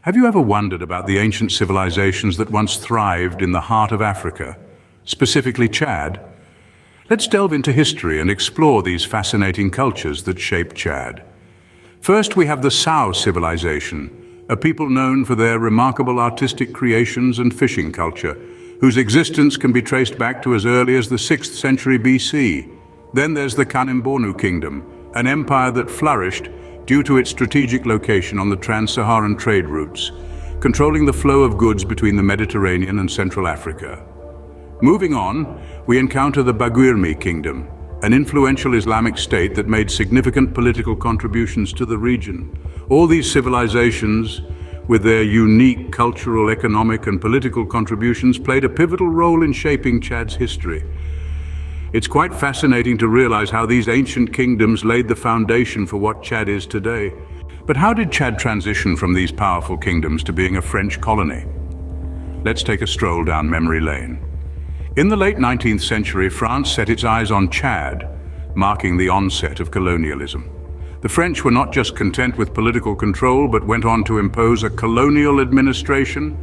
Have you ever wondered about the ancient civilizations that once thrived in the heart of Africa, specifically Chad? Let's delve into history and explore these fascinating cultures that shaped Chad. First, we have the Sao civilization, a people known for their remarkable artistic creations and fishing culture, whose existence can be traced back to as early as the 6th century BC. Then there's the Kanem-Bornu kingdom, an empire that flourished due to its strategic location on the trans-Saharan trade routes, controlling the flow of goods between the Mediterranean and Central Africa. Moving on, we encounter the Baguirmi kingdom, an influential Islamic state that made significant political contributions to the region. All these civilizations, with their unique cultural, economic, and political contributions, played a pivotal role in shaping Chad's history. It's quite fascinating to realize how these ancient kingdoms laid the foundation for what Chad is today. But how did Chad transition from these powerful kingdoms to being a French colony? Let's take a stroll down memory lane. In the late 19th century, France set its eyes on Chad, marking the onset of colonialism. The French were not just content with political control, but went on to impose a colonial administration,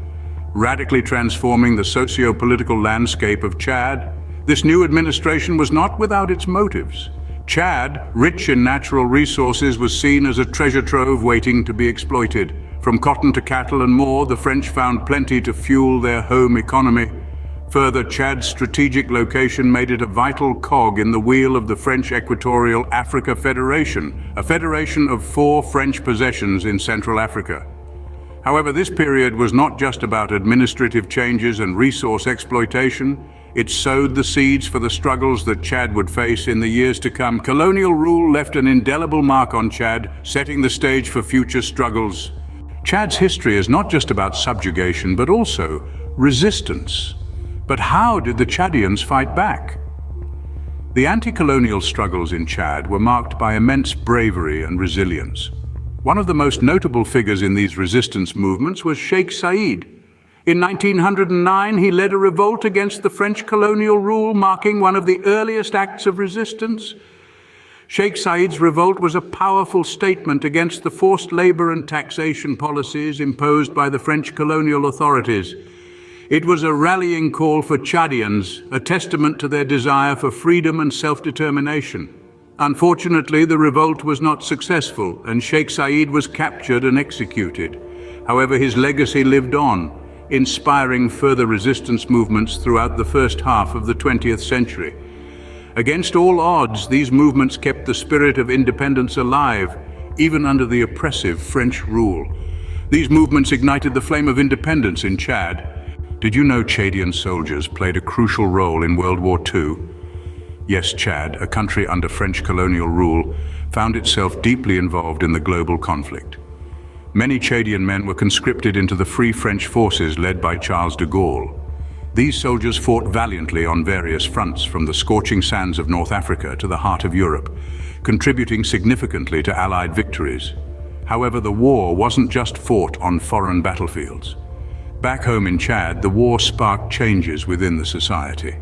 radically transforming the socio-political landscape of Chad. This new administration was not without its motives. Chad, rich in natural resources, was seen as a treasure trove waiting to be exploited. From cotton to cattle and more, the French found plenty to fuel their home economy. Further, Chad's strategic location made it a vital cog in the wheel of the French Equatorial Africa Federation, a federation of 4 French possessions in Central Africa. However, this period was not just about administrative changes and resource exploitation. It sowed the seeds for the struggles that Chad would face in the years to come. Colonial rule left an indelible mark on Chad, setting the stage for future struggles. Chad's history is not just about subjugation, but also resistance. But how did the Chadians fight back? The anti-colonial struggles in Chad were marked by immense bravery and resilience. One of the most notable figures in these resistance movements was Sheikh Said. In 1909, he led a revolt against the French colonial rule, marking one of the earliest acts of resistance. Sheikh Said's revolt was a powerful statement against the forced labor and taxation policies imposed by the French colonial authorities. It was a rallying call for Chadians, a testament to their desire for freedom and self-determination. Unfortunately, the revolt was not successful, and Sheikh Said was captured and executed. However, his legacy lived on, inspiring further resistance movements throughout the first half of the 20th century. Against all odds, these movements kept the spirit of independence alive, even under the oppressive French rule. These movements ignited the flame of independence in Chad. Did you know Chadian soldiers played a crucial role in World War II? Yes, Chad, a country under French colonial rule, found itself deeply involved in the global conflict. Many Chadian men were conscripted into the Free French forces led by Charles de Gaulle. These soldiers fought valiantly on various fronts, from the scorching sands of North Africa to the heart of Europe, contributing significantly to Allied victories. However, the war wasn't just fought on foreign battlefields. Back home in Chad, the war sparked changes within the society.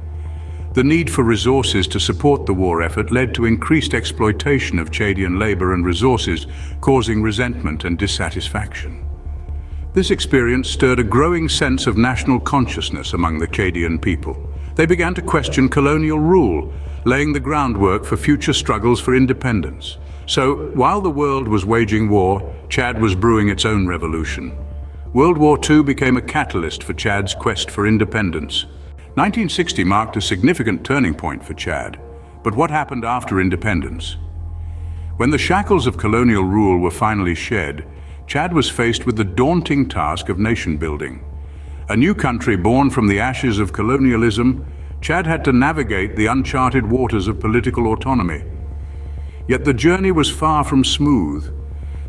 The need for resources to support the war effort led to increased exploitation of Chadian labor and resources, causing resentment and dissatisfaction. This experience stirred a growing sense of national consciousness among the Chadian people. They began to question colonial rule, laying the groundwork for future struggles for independence. So, while the world was waging war, Chad was brewing its own revolution. World War II became a catalyst for Chad's quest for independence. 1960 marked a significant turning point for Chad. But what happened after independence? When the shackles of colonial rule were finally shed, Chad was faced with the daunting task of nation building. A new country born from the ashes of colonialism, Chad had to navigate the uncharted waters of political autonomy. Yet the journey was far from smooth.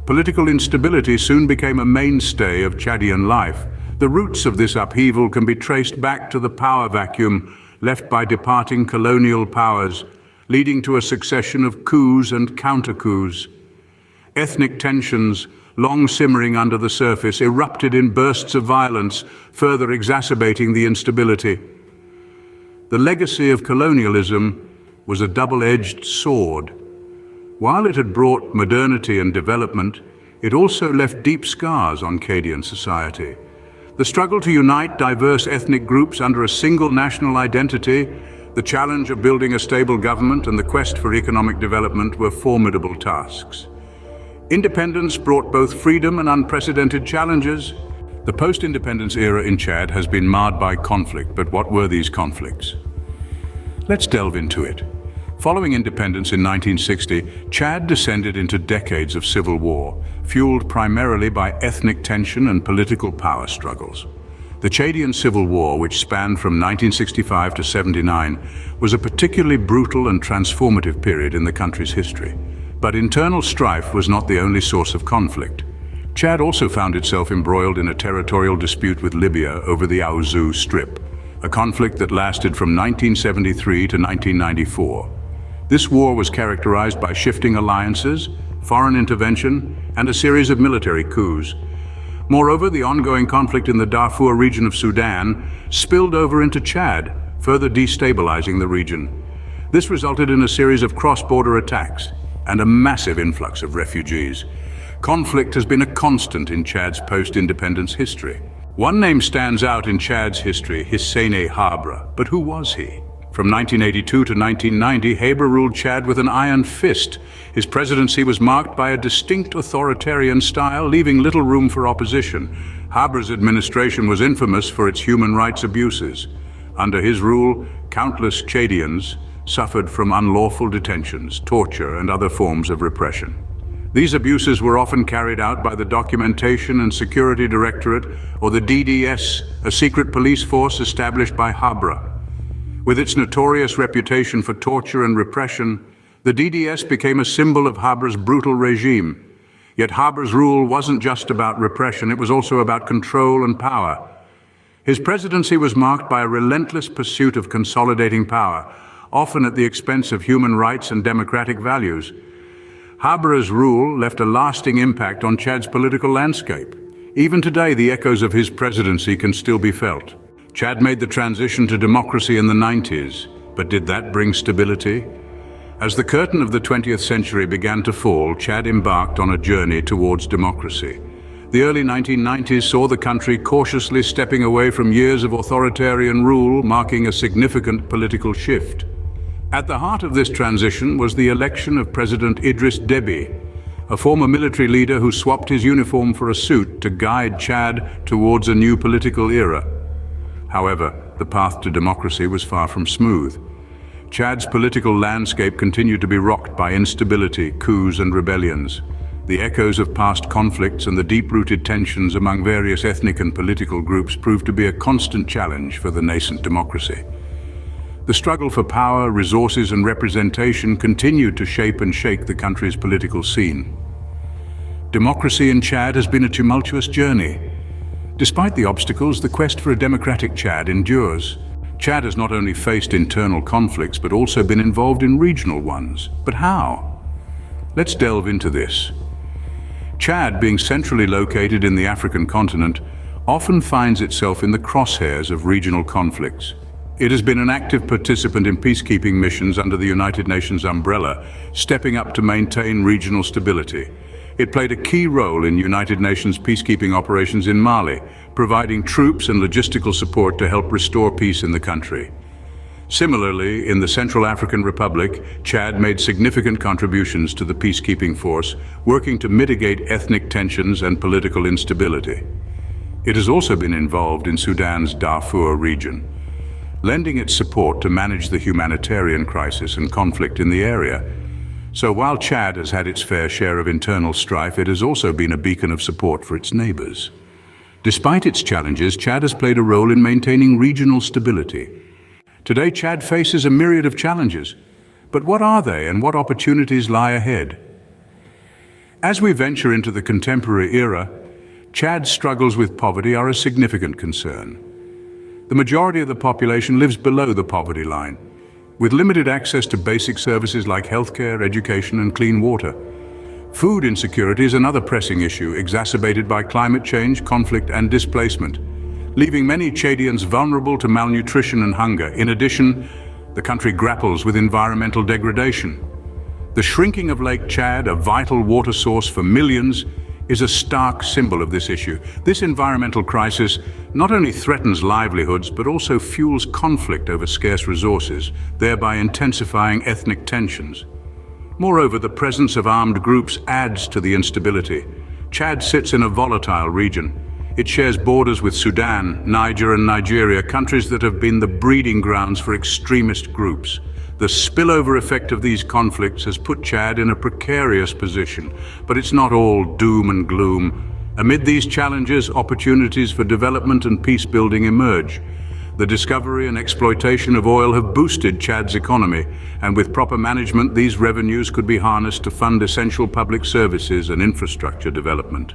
Political instability soon became a mainstay of Chadian life. The roots of this upheaval can be traced back to the power vacuum left by departing colonial powers, leading to a succession of coups and counter-coups. Ethnic tensions, long simmering under the surface, erupted in bursts of violence, further exacerbating the instability. The legacy of colonialism was a double-edged sword. While it had brought modernity and development, it also left deep scars on Chadian society. The struggle to unite diverse ethnic groups under a single national identity, the challenge of building a stable government, and the quest for economic development were formidable tasks. Independence brought both freedom and unprecedented challenges. The post-independence era in Chad has been marred by conflict, but what were these conflicts? Let's delve into it. Following independence in 1960, Chad descended into decades of civil war, fueled primarily by ethnic tension and political power struggles. The Chadian Civil War, which spanned from 1965 to 79, was a particularly brutal and transformative period in the country's history. But internal strife was not the only source of conflict. Chad also found itself embroiled in a territorial dispute with Libya over the Aouzou Strip, a conflict that lasted from 1973 to 1994. This war was characterized by shifting alliances, foreign intervention, and a series of military coups. Moreover, the ongoing conflict in the Darfur region of Sudan spilled over into Chad, further destabilizing the region. This resulted in a series of cross-border attacks and a massive influx of refugees. Conflict has been a constant in Chad's post-independence history. One name stands out in Chad's history, Hissène Habré. But who was he? From 1982 to 1990, Habré ruled Chad with an iron fist. His presidency was marked by a distinct authoritarian style, leaving little room for opposition. Habré's administration was infamous for its human rights abuses. Under his rule, countless Chadians suffered from unlawful detentions, torture, and other forms of repression. These abuses were often carried out by the Documentation and Security Directorate, or the DDS, a secret police force established by Habré. With its notorious reputation for torture and repression, the DDS became a symbol of Habré's brutal regime. Yet Habré's rule wasn't just about repression, it was also about control and power. His presidency was marked by a relentless pursuit of consolidating power, often at the expense of human rights and democratic values. Habré's rule left a lasting impact on Chad's political landscape. Even today, the echoes of his presidency can still be felt. Chad made the transition to democracy in the 90s, but did that bring stability? As the curtain of the 20th century began to fall, Chad embarked on a journey towards democracy. The early 1990s saw the country cautiously stepping away from years of authoritarian rule, marking a significant political shift. At the heart of this transition was the election of President Idriss Déby, a former military leader who swapped his uniform for a suit to guide Chad towards a new political era. However, the path to democracy was far from smooth. Chad's political landscape continued to be rocked by instability, coups, and rebellions. The echoes of past conflicts and the deep-rooted tensions among various ethnic and political groups proved to be a constant challenge for the nascent democracy. The struggle for power, resources, and representation continued to shape and shake the country's political scene. Democracy in Chad has been a tumultuous journey. Despite the obstacles, the quest for a democratic Chad endures. Chad has not only faced internal conflicts, but also been involved in regional ones. But how? Let's delve into this. Chad, being centrally located in the African continent, often finds itself in the crosshairs of regional conflicts. It has been an active participant in peacekeeping missions under the United Nations umbrella, stepping up to maintain regional stability. It played a key role in United Nations peacekeeping operations in Mali, providing troops and logistical support to help restore peace in the country. Similarly, in the Central African Republic, Chad made significant contributions to the peacekeeping force, working to mitigate ethnic tensions and political instability. It has also been involved in Sudan's Darfur region, lending its support to manage the humanitarian crisis and conflict in the area. So while Chad has had its fair share of internal strife, it has also been a beacon of support for its neighbors. Despite its challenges, Chad has played a role in maintaining regional stability. Today, Chad faces a myriad of challenges. But what are they, and what opportunities lie ahead? As we venture into the contemporary era, Chad's struggles with poverty are a significant concern. The majority of the population lives below the poverty line, with limited access to basic services like healthcare, education, and clean water. Food insecurity is another pressing issue, exacerbated by climate change, conflict, and displacement, leaving many Chadians vulnerable to malnutrition and hunger. In addition, the country grapples with environmental degradation. The shrinking of Lake Chad, a vital water source for millions, is a stark symbol of this issue. This environmental crisis not only threatens livelihoods, but also fuels conflict over scarce resources, thereby intensifying ethnic tensions. Moreover, the presence of armed groups adds to the instability. Chad sits in a volatile region. It shares borders with Sudan, Niger and Nigeria, countries that have been the breeding grounds for extremist groups. The spillover effect of these conflicts has put Chad in a precarious position, but it's not all doom and gloom. Amid these challenges, opportunities for development and peace building emerge. The discovery and exploitation of oil have boosted Chad's economy, and with proper management, these revenues could be harnessed to fund essential public services and infrastructure development.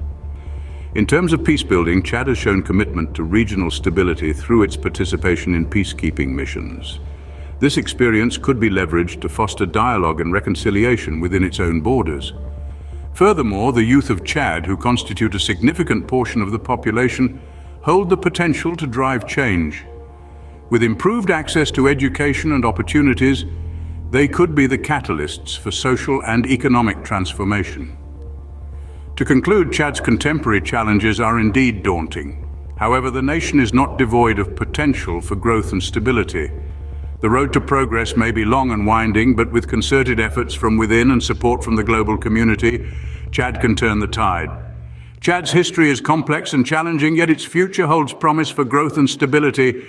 In terms of peace building, Chad has shown commitment to regional stability through its participation in peacekeeping missions. This experience could be leveraged to foster dialogue and reconciliation within its own borders. Furthermore, the youth of Chad, who constitute a significant portion of the population, hold the potential to drive change. With improved access to education and opportunities, they could be the catalysts for social and economic transformation. To conclude, Chad's contemporary challenges are indeed daunting. However, the nation is not devoid of potential for growth and stability. The road to progress may be long and winding, but with concerted efforts from within and support from the global community, Chad can turn the tide. Chad's history is complex and challenging, yet its future holds promise for growth and stability.